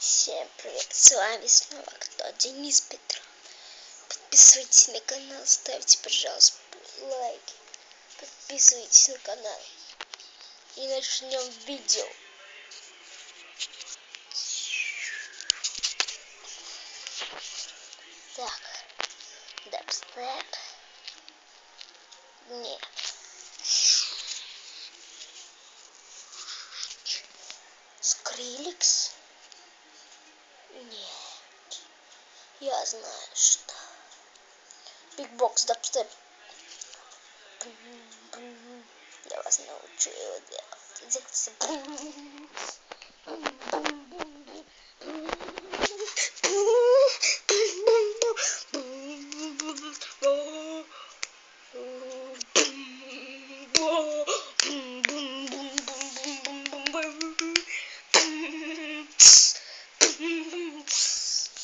Всем привет, с вами снова кто? Денис Петров. Подписывайтесь на канал, ставьте, пожалуйста, лайки. Подписывайтесь на канал. И начнем видео. Так, дабстеп. Нет. Скриликс? Нет. Я знаю, что. Бигбокс дабстеп. Я вас научу его делать.